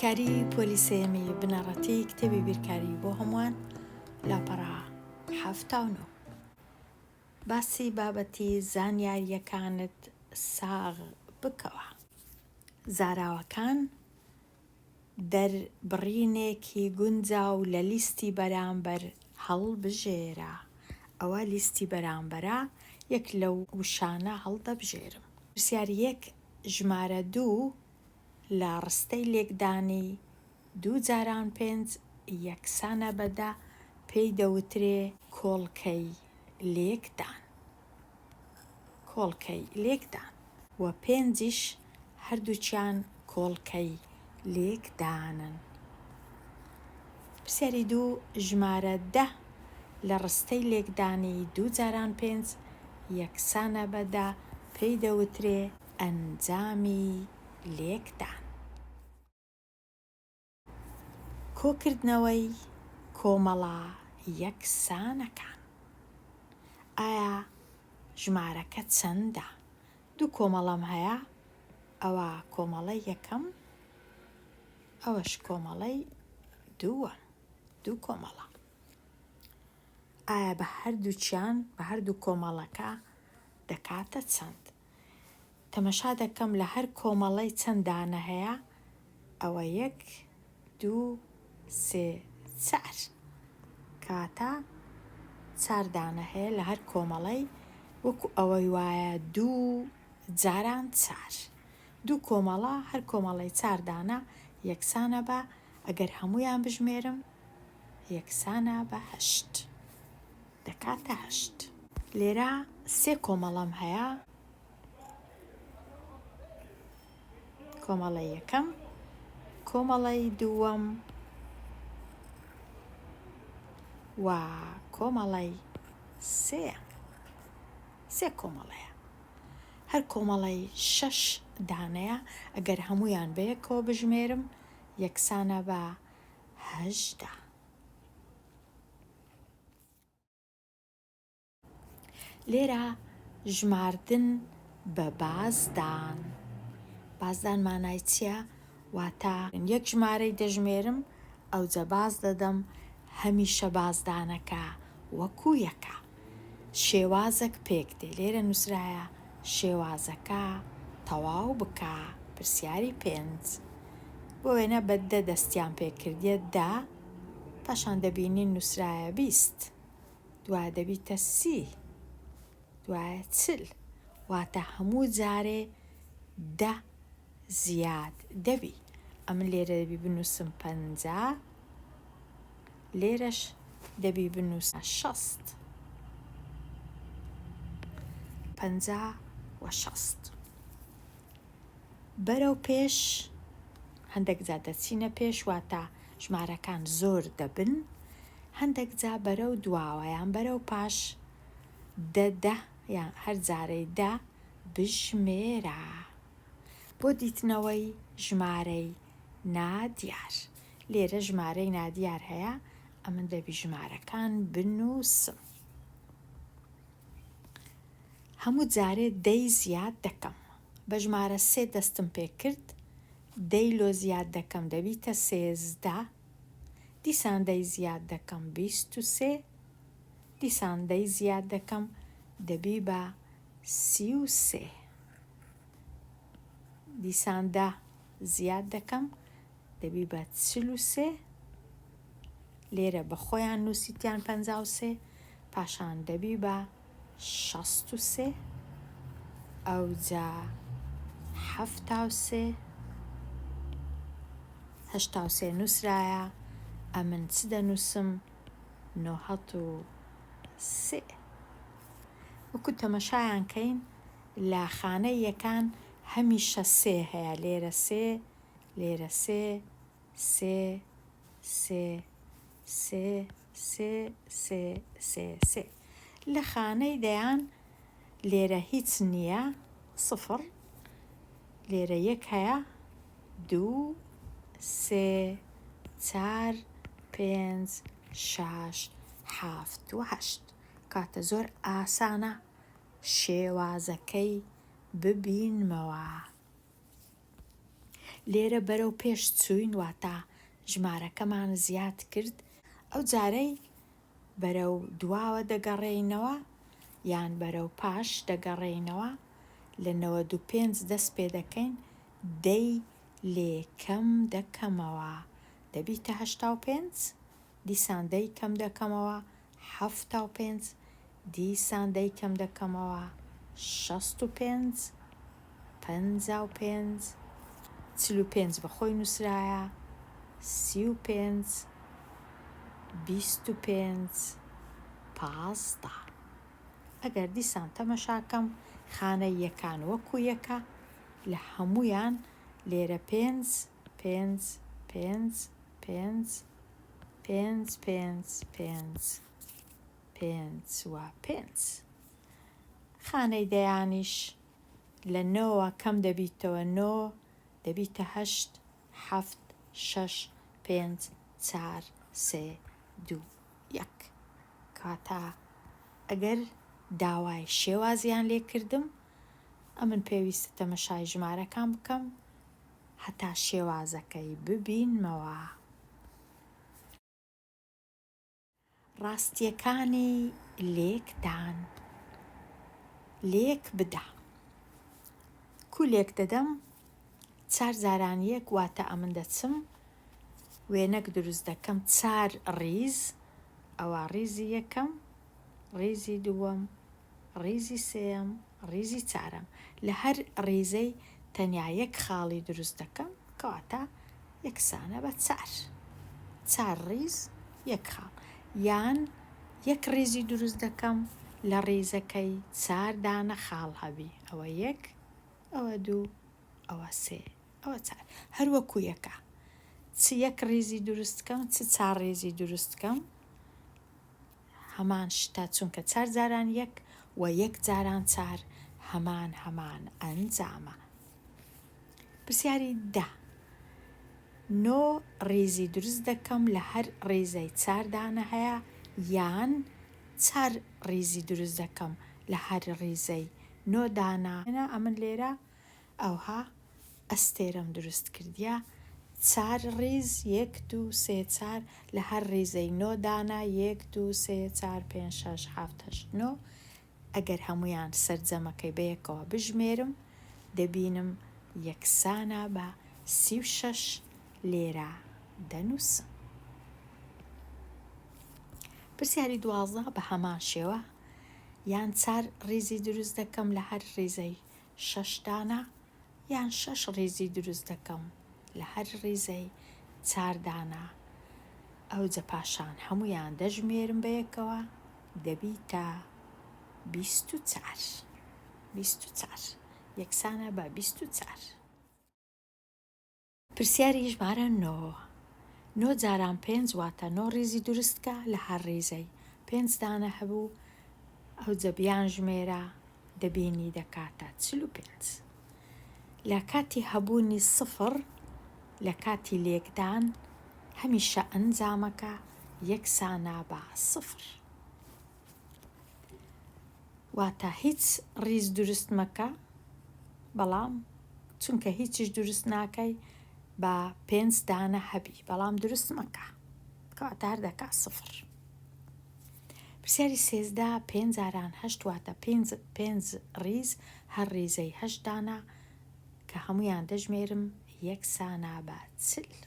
بیرکاری پۆلیسێمی بنەڕەتی کتێبی بیرکاری بۆ هەمووان لاپەڕا 79 باسی بابەتی زانیاریەکانت ساغ بکەوە. زاراوەکان دەربڕینێکی گونجاو لە لیستی بەرامبەر هەڵبژێرە. ئەوە لیستی بەرامبەرە، یەک لەو وشانە هەڵدەبژێرم. پرسیاری 1 ژمارە 2 لە ڕستەی لێکدانی 2 جاران 5 یەکسانە بەدا پێی دەوترێ کۆڵکەی لێکدان. کۆڵکەی لێکدان و 5 هەردووچیان کۆڵکەی لێکدانن. پرسیاری 2 ژمارە 10 لە ڕستەی لێکدانی 2 جاران 5 یەکسانە بەدا پێی دەوترێ ئەنجامی لێکدان. کۆکردنەوەی کۆمەڵە یەکسانەکان. ئایا ژمارەکە چەندە؟ 2 کۆمەڵەم هەیە، ئەوە کۆمەڵەی یەکەم، ئەوەش کۆمەڵەی دووە. 2 کۆمەڵە. ئایا بە هەردووچیان بە هەردوو کۆمەڵەکە دەکاتە چەند؟ تەمەشا دەکەم لە هەر کۆمەڵەی چەند دانە هەیە. ئەوە 1 2 3 4 کاتە 4 دانە هەیە لە هەر کۆمەڵەی، وەکو ئەوەی وایە 2 جاران 4. 2 کۆمەڵە، هەر کۆمەڵەی 4 دانە یەکسانە بە، ئەگەر هەموویان بژمێرم یەکسانە بە 8 دەکاتە 8. لێرە 3 کۆمەڵەم هەیە. کۆمەڵەی یەکەم، کۆمەڵەی دووەم و کۆمەڵەی سێیەم. 3 کۆمەڵەیە. هەر کۆمەڵەی 6 دانەیە، ئەگەر هەموویان بەیەکەوە بژمێرم یەکسانە بە 18. لێرە ژماردن بە بازدان. بازدان مانای چییە؟ واتە یەک ژمارەی دەژمێرم، ئەوجە باز دەدەم هەمیشە بازدانەکە وەکو یەکە. شێوازێک پێک دێ. لێرە نووسرایە شێوازەکە تەواو بکە. پرسیاری 5 بۆ وێنە بە 10 دەستیان پێکردیە 10، پاشان دەبینین نووسرایە 20، دوایە دەبیتە 30، دوایە 40، واتە هەموو جارێ 10 زیاد دەبی. ئەمن لێرە دەبی بنووسم 50، لێرەش دەبی بنووسە 60. 50 و 60. بەرەو پێش هەندێک جا دەچینە پێش، واتە ژمارەکان زۆر دەبن. هەندێک جا بەرەو دواوە یان بەرەو پاش 10 یان هەر جارەی 10 بژمێرە. بۆ دیتنەوەی ژمارەی نادیار. لێرە ژمارەی نادیار هەیە، ئەمن دەبی ژمارەکان بنووسم. هەموو جارێ 10 زیاد دەکەم. بە ژمارە 3 دەستم پێ کرد، 10 لۆ زیاد دەکەم دەبیتە 13. دیسان 10 زیاد دەکەم 23. دیسان 10 زیاد دەکەم دەبی بە 33. دیسان 10 زیاد دەکەم دەبی بە 43. لێرە بە خۆیان نووسیتیان 53، پاشان دەبی بە 63. ئەوجا 73. 83 نووسرایە، ئەمن چ دەنووسم؟ 93. وەکو تەمەشایان کەین لە خانەی یەکان هەمیشە 3 هەیە. لێرە 3، لێرە 3، 3 3 3 3 3 3 3. لە خانەی دەیان لێرە هیچ نییە، 0. لێرە 1 هەیە، 2 3 4 5 6 7 و 8. کاتە زۆر ئاسانە شێوازەکەی ببینمەوە. لێرە بەرەو پێش چووین واتە ژمارەکەمان زیاد کرد، ئەو جارەی بەرەو دواوە دەگەڕێینەوە یان بەرەو پاش دەگەڕێینەوە، لە 95 دەست پێ دەکەین، دەی لێ کەم دەکەمەوە دەبیتە 85، دیسان دەی کەم دەکەمەوە 75، دیسان دەی کەم دەکەمەوە 65، 55، 45 بەخۆی نووسرایە، 35، 25، 15. ئەگەر دیسان تەمەشاکەم خانەی یەکان وەکو یەکە، لە هەمویان لێرە 5 5 5 5 5 5 5 5 و 5. خانەی دەیانیش لە 9 کەم دەبیتەوە، 9 دەبیتە 8 7 6 5 4 3 2 1. کاتە ئەگەر داوای شێوازیان لێ کردم، ئەمن پێویستە تەمەشای ژمارەکان بکەم هەتا شێوازەکەی ببینمەوە. ڕاستیەکانی لێکدان. لێک بدە. کو لێک دەدەم 4 جاران 1 واتە ئەمن دەچم وێنەک دروست دەکەم 4 ڕیز، ئەوە ڕیزی یەکەم، ڕیزی دووەم، ڕیزی سێەم، ڕیزی چارەم. لە هەر ڕیزەی تەنیا 1 خاڵی دروست دەکەم کەواتە یەکسانە بە 4. 4 ڕیز 1 خاڵ، یان 1 ڕیزی دروست دەکەم لە ڕیزەکەی 4 دانە خاڵ هەبی، ئەوە 1، ئەوە 2، ئەوە 3، ئەوە 4. هەروەکو یەکە چ 1 ڕیزی دروستکەم چ 4 ڕیزی دروستکەم، هەمان شتە چونکە 4 جاران 1 و 1 جاران 4 هەمان ئەنجامە. پرسیاری 10. 9 ڕیزی دروست دەکەم لە هەر ڕیزەی 4 دانە هەیە، یان 4 ڕیزی دروست دەکەم لە هەر ڕیزەی 9 دانە. ئەمن لێرە ئەوها ئەستێرەم دروست کردیا 4 ڕیز 1 2 3 4 لە هەر ڕیزەی 9 دانە 1 2 3 4 5 6 7 8 9. ئەگەر هەمویان سەرجەمەکەی بەیەکەوە بژمێرم دەبینم یەکسانە بە 36 لێرە دەنووسم. پرسیاری 12 بە هەمان شێوە یان 4 ڕیزی دروست دەکەم لە هەر ڕیزەی 6 دانە، یان 6 ڕیزی دروست دەکەم لە هەر ڕیزەی 4 دانە. ئەو جە پاشان هەمویان دەژمێرم بەیەکەوە دەبیتە 24. 24 یەکسانە بە 24. پرسیاری ژمارە 9. 9 جاران 5 واتە 9 ڕیزی دروستکە لە هەر ڕیزەی 5 دانە هەبوو، ئەو جە بیان ژمێرە دەبینی دەکاتە 45. لە کاتی هەبوونی 0 لە کاتی لێکدان هەمیشە ئەنجامەکە یەکسانە بە 0. واتە هیچ ڕیز دروست مەکە، بەڵام چونکە هیچیش دروست ناکەی بە 5 دانە هەبی، بەڵام دروست مەکە کەواتە هەر دەکا 0. پرسیاری 13. 5 جاران 8 واتە 5 ڕیز هەر ڕیزەی 8 دانە کە هەمویان دەژمێرم یەکسانە بە 40.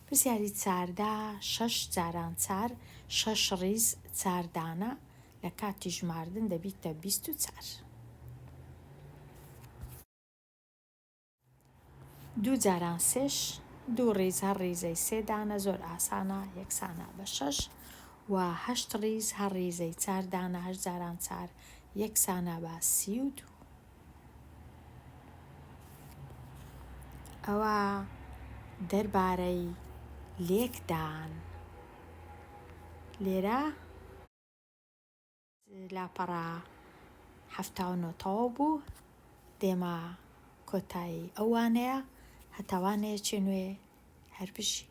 پرسیاری 14. 6 جاران 4 6 ڕیز 4 دانە لە کاتی ژماردن دەبیتە 24. 2 جاران 3 2 ڕیز هەر ڕیزەی 3 دانە زۆر ئاسانە یەکسانە بە 6، و 8 ڕیز هەر ڕیزەی 4 دانە 8 جاران 4 یەکسانە بە 32. ئەوە دەربارەی لێکدان. لێرە لاپەڕە 79 تەواو بوو، دێمە کۆتایی ئەوانەیە هەتاوانەیەکی نوێ هەر بژی.